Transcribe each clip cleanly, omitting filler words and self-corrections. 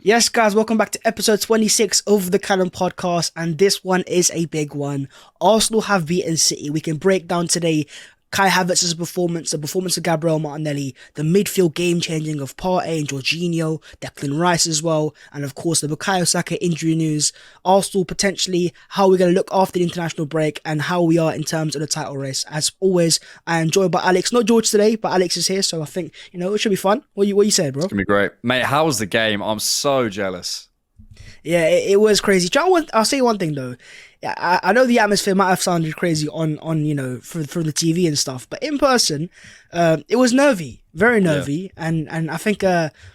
Yes, guys, welcome back to episode 26 of the Cannon Podcast, and this one is a big one. Arsenal have beaten City. We can break down today Kai Havertz's performance, the performance of Gabriel Martinelli, the midfield game-changing of Partey and Jorginho, Declan Rice as well, and of course the Bukayo Saka injury news, Arsenal potentially, how we're going to look after the international break, and how we are in terms of the title race. As always, I am joined by Alex, not George today, but Alex is here, so I think, it should be fun. What you saying, It's bro? gonna be great, mate. How was the game? I'm so jealous. Yeah, it was crazy. I'll say one thing though. Yeah, I know the atmosphere might have sounded crazy on from the TV and stuff, but in person, it was nervy, very Yeah, nervy, and I think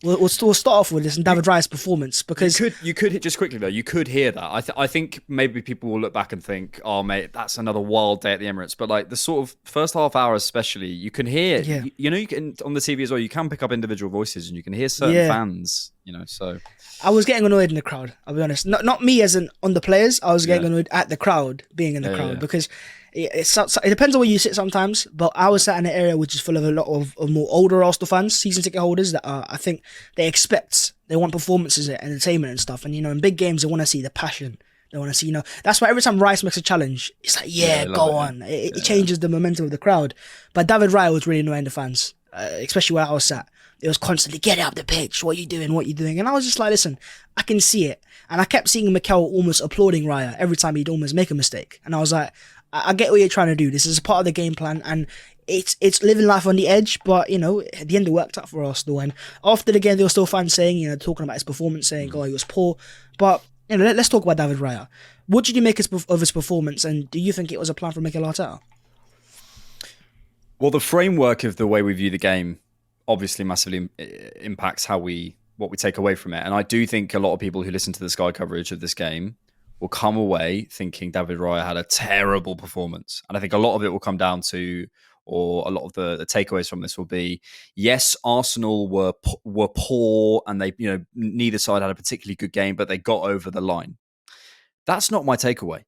we'll start off with this and David Raya's performance you because could you could just quickly though. You could hear that. I think maybe people will look back and think, "Oh, mate, that's another wild day at the Emirates." But like the sort of first half hour, especially, you can hear. yeah, You can on the TV as well. You can pick up individual voices, and you can hear certain yeah, fans. So I was getting annoyed in the crowd. I'll be honest, not me as in on the players. I was getting yeah, annoyed at the crowd being in the yeah, yeah, crowd yeah. because it depends on where you sit sometimes. But I was sat in an area which is full of a lot of more older Arsenal fans, season ticket holders that are, I think they want performances and entertainment and stuff. And in big games they want to see the passion. They want to see, that's why every time Rice makes a challenge, it's like, Yeah, yeah, I love go it. Yeah, on. It yeah, yeah. changes the momentum of the crowd. But David Raya was really annoying the fans, especially where I was sat. It was constantly, get up the pitch, what are you doing, what are you doing? And I was just like, listen, I can see it. And I kept seeing Mikel almost applauding Raya every time he'd almost make a mistake. And I was like, I get what you're trying to do. This is a part of the game plan. And it's living life on the edge, but at the end it worked out for Arsenal. And after the game, there were still fans saying, talking about his performance, saying, "Oh, he was poor." But let's talk about David Raya. What did you make of his performance, and do you think it was a plan for Mikel Arteta? Well, the framework of the way we view the game obviously massively impacts what we take away from it. And I do think a lot of people who listen to the Sky coverage of this game will come away thinking David Raya had a terrible performance. And I think a lot of it will come down to, or a lot of the takeaways from this will be, yes, Arsenal were poor, and they neither side had a particularly good game, but they got over the line. That's not my takeaway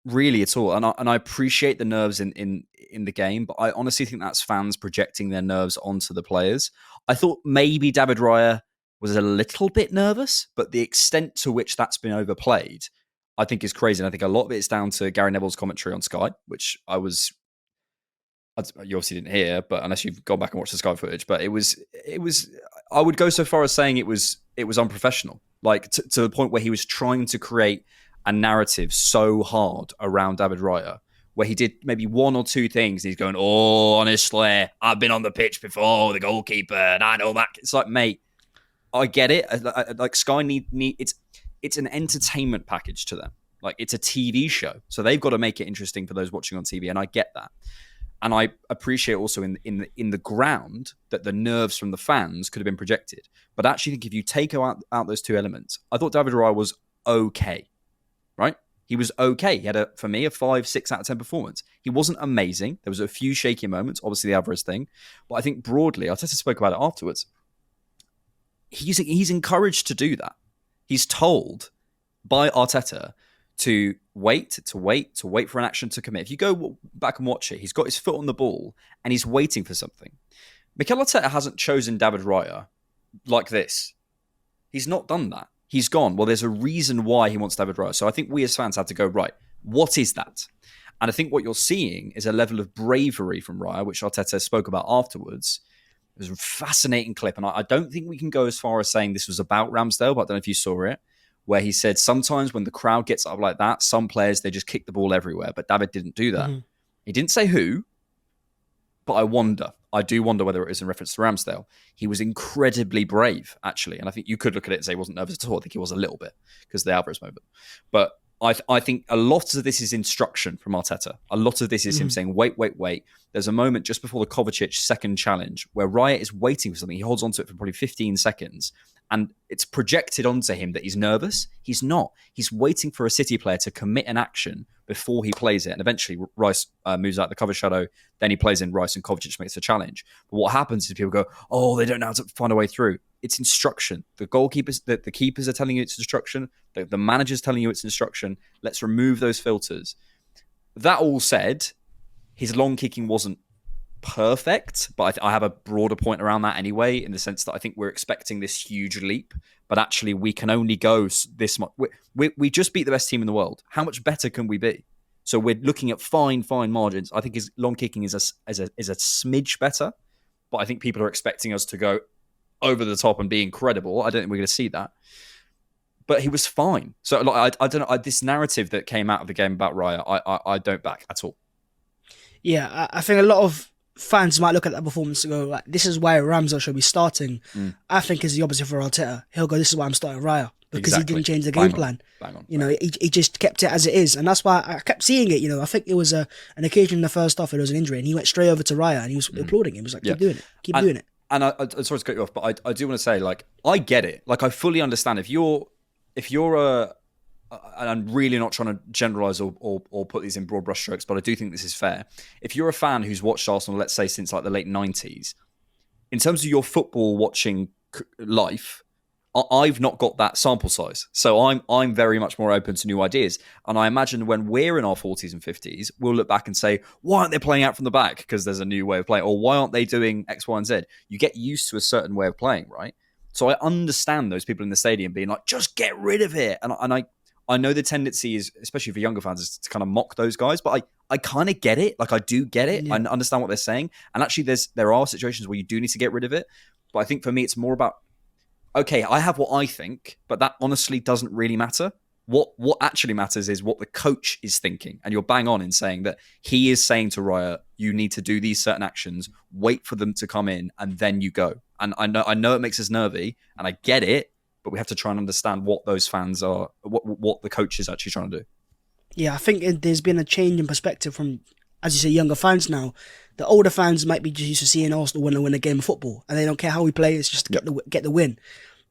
really at all. And I appreciate the nerves in the game, but I honestly think that's fans projecting their nerves onto the players. I thought maybe David Raya was a little bit nervous, but the extent to which that's been overplayed, I think is crazy. And I think a lot of it is down to Gary Neville's commentary on Sky, which you obviously didn't hear, but unless you've gone back and watched the Sky footage, but it was. I would go so far as saying it was unprofessional, like to the point where he was trying to create a narrative so hard around David Raya, where he did maybe one or two things. And he's going, "Oh, honestly, I've been on the pitch before, the goalkeeper, and I know that." It's like, mate, I get it. Like Sky need it's an entertainment package to them. Like it's a TV show, so they've got to make it interesting for those watching on TV, and I get that. And I appreciate also in the ground that the nerves from the fans could have been projected. But I actually think if you take out those two elements, I thought David Raya was okay, right? He was okay. He had for me, a 5, 6 out of 10 performance. He wasn't amazing. There was a few shaky moments, obviously the Alvarez thing. But I think broadly, Arteta spoke about it afterwards. He's encouraged to do that. He's told by Arteta to wait for an action to commit. If you go back and watch it, he's got his foot on the ball and he's waiting for something. Mikel Arteta hasn't chosen David Raya like this. He's not done that. He's gone, well, there's a reason why he wants David Raya. So I think we as fans had to go, right, what is that? And I think what you're seeing is a level of bravery from Raya, which Arteta spoke about afterwards. It was a fascinating clip. And I don't think we can go as far as saying this was about Ramsdale, but I don't know if you saw it, where he said sometimes when the crowd gets up like that, some players, they just kick the ball everywhere. But David didn't do that. Mm-hmm. He didn't say who, but I do wonder whether it is in reference to Ramsdale. He was incredibly brave, actually. And I think you could look at it and say he wasn't nervous at all. I think he was a little bit because of the Alvarez moment. But I think a lot of this is instruction from Arteta. A lot of this is him saying, wait. There's a moment just before the Kovacic second challenge where Riot is waiting for something. He holds onto it for probably 15 seconds. And it's projected onto him that he's nervous. He's not. He's waiting for a City player to commit an action before he plays it. And eventually Rice moves out the cover shadow. Then he plays in Rice and Kovacic makes the challenge. But what happens is people go, oh, they don't know how to find a way through. It's instruction. The goalkeepers, the keepers are telling you it's instruction. The manager's telling you it's instruction. Let's remove those filters. That all said, his long kicking wasn't perfect, but I have a broader point around that anyway, in the sense that I think we're expecting this huge leap. but actually we can only go this much. We just beat the best team in the world. How much better can we be? So we're looking at fine margins. I think his long kicking is a smidge better, but I think people are expecting us to go over the top and be incredible. I don't think we're going to see that. But he was fine. So like, I don't know. This narrative that came out of the game about Raya, I don't back at all. Yeah, I think a lot of fans might look at that performance and go, like, this is why Ramsdale should be starting. I think it's the opposite for Arteta. He'll go, this is why I'm starting Raya. Because he didn't change the game plan. Bang on. You know, he just kept it as it is. And that's why I kept seeing it. You know, I think it was an occasion in the first half, it was an injury, and he went straight over to Raya and he was applauding him. He was like, keep doing it. Keep doing it. And I'm sorry to cut you off, but I do want to say, like, I get it. Like, I fully understand if you're and I'm really not trying to generalize or put these in broad brushstrokes, but I do think this is fair. If you're a fan who's watched Arsenal, let's say since like the late 90s, in terms of your football watching life, I've not got that sample size. So I'm very much more open to new ideas. And I imagine when we're in our 40s and 50s, we'll look back and say, why aren't they playing out from the back? Because there's a new way of playing. Or why aren't they doing X, Y, and Z? You get used to a certain way of playing, right? So I understand those people in the stadium being like, just get rid of it. And I know the tendency is, especially for younger fans, is to kind of mock those guys. But I kind of get it. Like, I do get it. Yeah. I understand what they're saying. And actually, there are situations where you do need to get rid of it. But I think for me, it's more about, okay, I have what I think, but that honestly doesn't really matter. What actually matters is what the coach is thinking. And you're bang on in saying that he is saying to Raya, you need to do these certain actions, wait for them to come in, and then you go. And I know it makes us nervy, and I get it, but we have to try and understand what those fans are, what the coach is actually trying to do. Yeah, I think there's been a change in perspective from, as you say, younger fans now. The older fans might be just used to seeing Arsenal win a game of football, and they don't care how we play. It's just to get the win.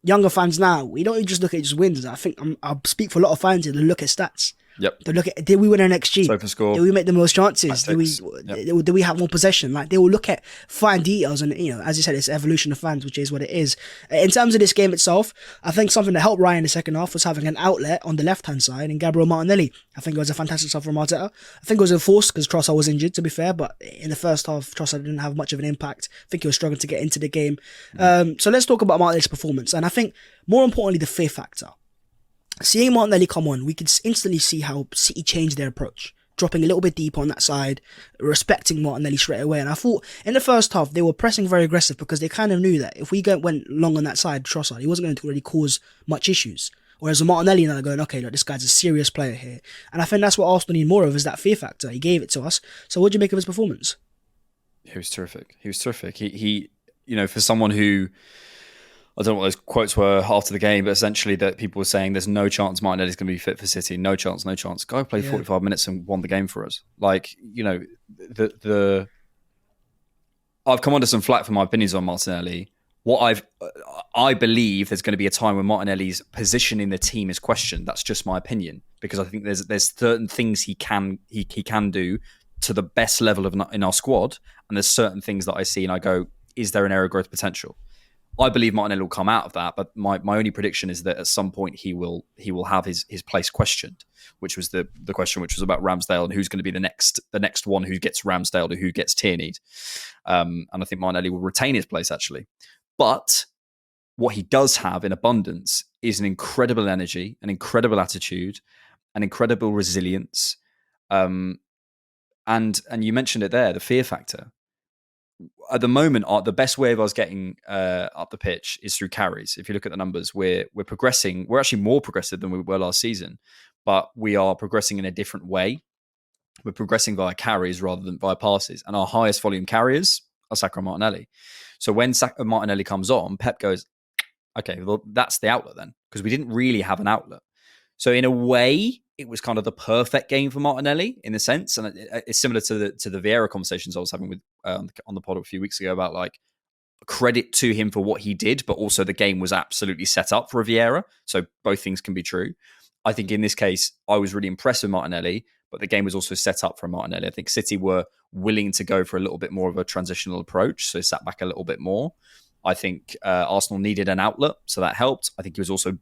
Younger fans now, we don't just look at just wins. I think I'll speak for a lot of fans here. They look at stats. Yep. They look at, did we win our XG? Sofa score. Did we make the most chances? Did we have more possession? Like, they will look at fine details, and, you know, as you said, it's evolution of fans, which is what it is. In terms of this game itself, I think something that helped Ryan in the second half was having an outlet on the left hand side in Gabriel Martinelli. I think it was a fantastic stuff from Arteta. I think it was enforced because Trossard was injured, to be fair, but in the first half, Trossard didn't have much of an impact. I think he was struggling to get into the game. So let's talk about Martinelli's performance, and I think more importantly, the fear factor. Seeing Martinelli come on, we could instantly see how City changed their approach, dropping a little bit deeper on that side, respecting Martinelli straight away. And I thought in the first half, they were pressing very aggressive because they kind of knew that if we went long on that side, Trossard, he wasn't going to really cause much issues. Whereas with Martinelli now going, okay, look, this guy's a serious player here. And I think that's what Arsenal need more of, is that fear factor. He gave it to us. So what do you make of his performance? He was terrific. He you know, for someone who, I don't know what those quotes were after the game, but essentially that people were saying there's no chance Martinelli's going to be fit for City. No chance. Guy played 45 minutes and won the game for us. Like, you know, I've come under some flack for my opinions on Martinelli. I believe there's going to be a time when Martinelli's position in the team is questioned. That's just my opinion, because I think there's certain things he can do to the best level in our squad, and there's certain things that I see and I go, is there an area of growth potential? I believe Martinelli will come out of that, but my only prediction is that at some point he will have his place questioned, which was the question which was about Ramsdale and who's going to be the next one who gets Ramsdale or who gets Tierney. And I think Martinelli will retain his place, actually. But what he does have in abundance is an incredible energy, an incredible attitude, an incredible resilience. And you mentioned it there, the fear factor. At the moment, the best way of us getting up the pitch is through carries. If you look at the numbers, we're progressing. We're actually more progressive than we were last season, but we are progressing in a different way. We're progressing via carries rather than via passes. And our highest volume carriers are Saka and Martinelli. So when Martinelli comes on, Pep goes, okay, well, that's the outlet then, because we didn't really have an outlet. So in a way, it was kind of the perfect game for Martinelli in a sense, and it's similar to the Vieira conversations I was having with on the pod a few weeks ago about, like, credit to him for what he did, but also the game was absolutely set up for Vieira. So both things can be true. I think in this case, I was really impressed with Martinelli, but the game was also set up for Martinelli. I think City were willing to go for a little bit more of a transitional approach, so sat back a little bit more. I think Arsenal needed an outlet, so that helped. I think he was also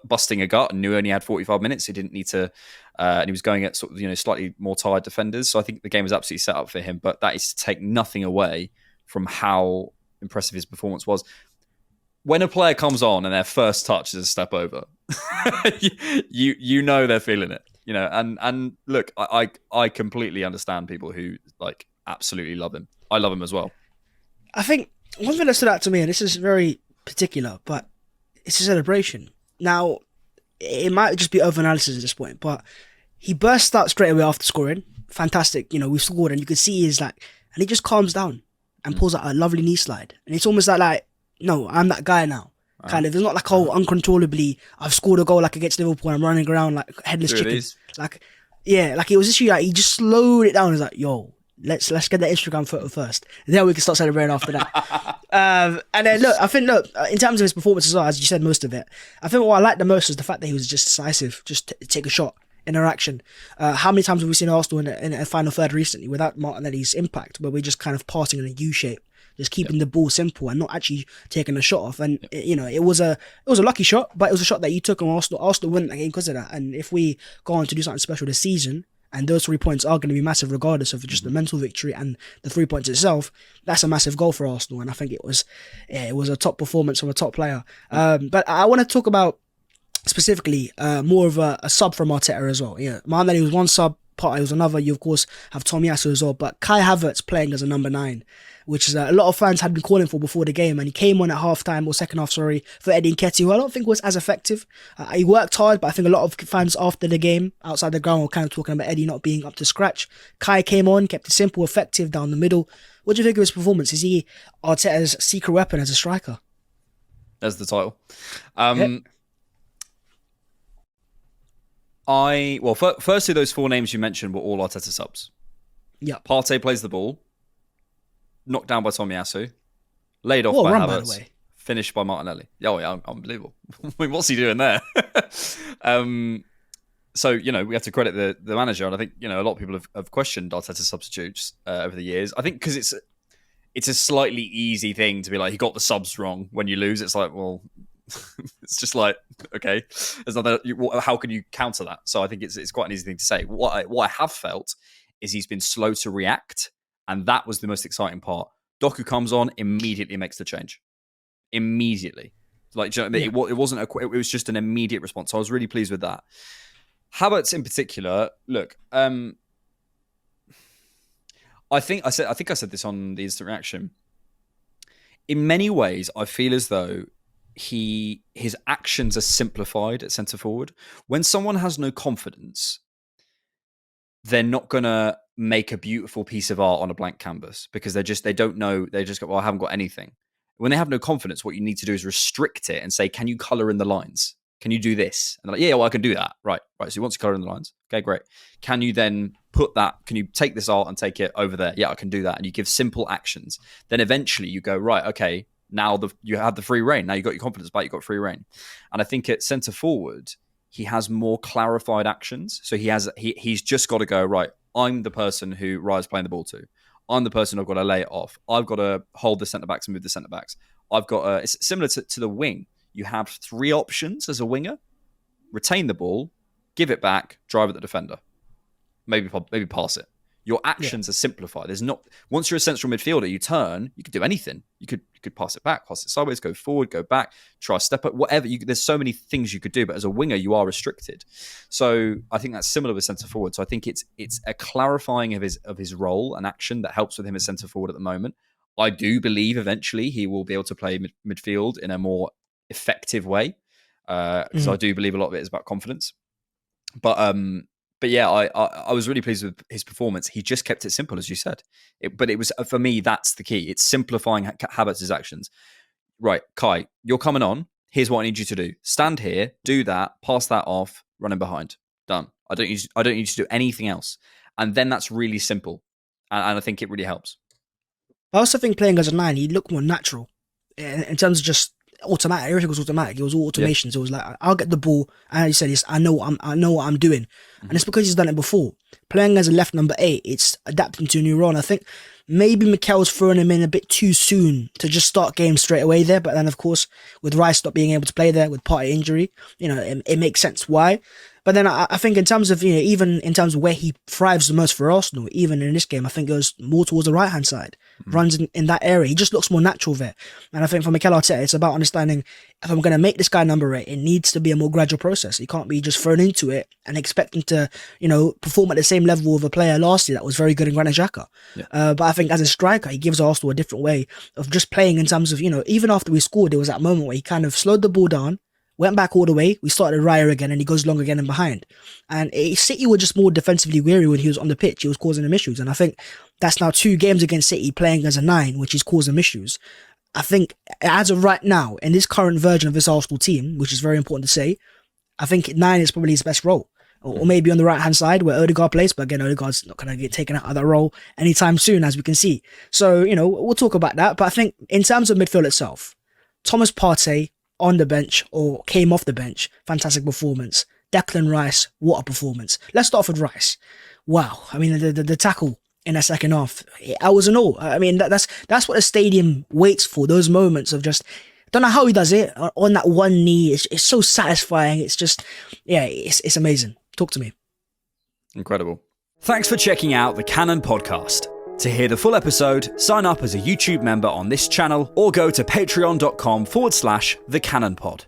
busting a gut and knew he only had 45 minutes. He didn't need to, and he was going at sort of, you know, slightly more tired defenders. So I think the game was absolutely set up for him, but that is to take nothing away from how impressive his performance was. when a player comes on and their first touch is a step over, you know they're feeling it. You know, and look, I completely understand people who like absolutely love him. I love him as well. I think one thing that stood out to me, and this is very particular, but it's a celebration. Now, it might just be over-analysis at this point, but he burst out straight away after scoring. Fantastic, you know, we scored, and you could see he's like, and he just calms down and pulls out a lovely knee slide. And it's almost like no, I'm that guy now. Kind of, it's not like, oh, uncontrollably, I've scored a goal like against Liverpool and I'm running around like headless chicken. Like, yeah, like it was just like he just slowed it down. He's like, yo, let's get the Instagram photo first. And then we can start celebrating after that. And then look, in terms of his performance as well, as you said, most of it, I think what I liked the most was the fact that he was just decisive, just take a shot, interaction. How many times have we seen Arsenal in a final third recently without Martinelli's impact, where we're just kind of passing in a U shape? Just keeping the ball simple and not actually taking a shot off. And you know, it was a lucky shot, but it was a shot that you took on Arsenal. Arsenal won that game because of that. And if we go on to do something special this season, and those 3 points are going to be massive regardless of just the mental victory and the 3 points itself, that's a massive goal for Arsenal. And I think it was a top performance from a top player. But I want to talk about specifically more of a sub from Arteta as well. Yeah, Martinelli was one sub, Partey was another. You of course have Tomiyasu as well, but Kai Havertz playing as a number 9, which is a lot of fans had been calling for before the game, and he came on at half-time, or second half, sorry, for Eddie Nketiah, who I don't think was as effective. He worked hard, but I think a lot of fans after the game, outside the ground, were kind of talking about Eddie not being up to scratch. Kai came on, kept it simple, effective down the middle. What do you think of his performance? Is he Arteta's secret weapon as a striker? That's the title. Firstly, those 4 names you mentioned were all Arteta subs. Yeah. Partey plays the ball, knocked down by Tomiyasu, laid off by Havertz, finished by Martinelli. Oh yeah, unbelievable. I mean, what's he doing there? So, you know, we have to credit the manager, and I think, you know, a lot of people have questioned Arteta's substitutes over the years. I think because it's a slightly easy thing to be like, he got the subs wrong when you lose. It's like, well, it's just like, okay, there's nothing. How can you counter that? So I think it's quite an easy thing to say. What I have felt is he's been slow to react, and that was the most exciting part. Doku comes on, immediately makes the change. Immediately, like, you know, it wasn't it was just an immediate response. So I was really pleased with that. Havertz in particular, look, I think I said this on the instant reaction. In many ways, I feel as though his actions are simplified at centre forward. When someone has no confidence, they're not gonna make a beautiful piece of art on a blank canvas because they don't know. They just go, well, I haven't got anything. When they have no confidence, what you need to do is restrict it and say, can you colour in the lines? Can you do this? And they're like, yeah, well, I can do that. Right. So you want to colour in the lines? Okay, great. Can you then put that? Can you take this art and take it over there? Yeah, I can do that. And you give simple actions. Then eventually you go, right, okay, now you have the free reign. Now you got your confidence back. You got free reign. And I think at centre forward, he has more clarified actions. So he's just got to go, right, I'm the person who Raya's playing the ball to. I'm the person I've got to lay it off. I've got to hold the centre backs and move the centre backs. I've got it's similar to the wing. You have 3 options as a winger: retain the ball, give it back, drive at the defender, maybe pass it. Your actions are simplified. There's not, once you're a central midfielder, you turn, you could do anything. You could pass it back, pass it sideways, go forward, go back, try a step up, whatever. There's so many things you could do, but as a winger, you are restricted. So I think that's similar with centre forward. So I think it's a clarifying of his role and action that helps with him as centre forward at the moment. I do believe eventually he will be able to play midfield in a more effective way, because I do believe a lot of it is about confidence. But yeah, I was really pleased with his performance. He just kept it simple, as you said. But it was, for me, that's the key. It's simplifying Havertz's actions. Right, Kai, you're coming on. Here's what I need you to do. Stand here, do that, pass that off, run in behind. Done. I don't need you to do anything else. And then that's really simple. And I think it really helps. I also think playing as a 9, he looked more natural in terms of just automatic. Everything was automatic. It was all automations. It was like, I'll get the ball, and as you said, I know what I'm doing. And it's because he's done it before. Playing as a left number 8, it's adapting to a new role. And I think maybe Mikel's throwing him in a bit too soon to just start games straight away there. But then, of course, with Rice not being able to play there with party injury, it makes sense why. But then I think in terms of, even in terms of where he thrives the most for Arsenal, even in this game, I think goes more towards the right-hand side. Runs in that area. He just looks more natural there. And I think for Mikel Arteta, it's about understanding if I'm going to make this guy number 8, it needs to be a more gradual process. He can't be just thrown into it and expect him to, perform at the same level of a player last year that was very good in Granit Xhaka. Yeah. But I think as a striker, he gives Arsenal a different way of just playing in terms of, even after we scored, there was that moment where he kind of slowed the ball down, went back all the way, we started Raya again, and he goes long again and behind. And City were just more defensively weary when he was on the pitch. He was causing them issues. And I think that's now 2 games against City playing as a 9, which is causing them issues. I think as of right now, in this current version of this Arsenal team, which is very important to say, I think 9 is probably his best role. Or maybe on the right-hand side where Odegaard plays, but again, Odegaard's not going to get taken out of that role anytime soon, as we can see. So, we'll talk about that. But I think in terms of midfield itself, Thomas Partey, on the bench or came off the bench, fantastic performance. Declan Rice, what a performance. Let's start off with Rice. Wow. I mean, the tackle in that second half, I was in awe. I mean, that's what the stadium waits for, those moments of just, don't know how he does it, on that one knee. It's so satisfying. It's just, it's amazing. Talk to me. Incredible. Thanks for checking out the Cannon Podcast. To hear the full episode, sign up as a YouTube member on this channel or go to patreon.com/thecannonpod.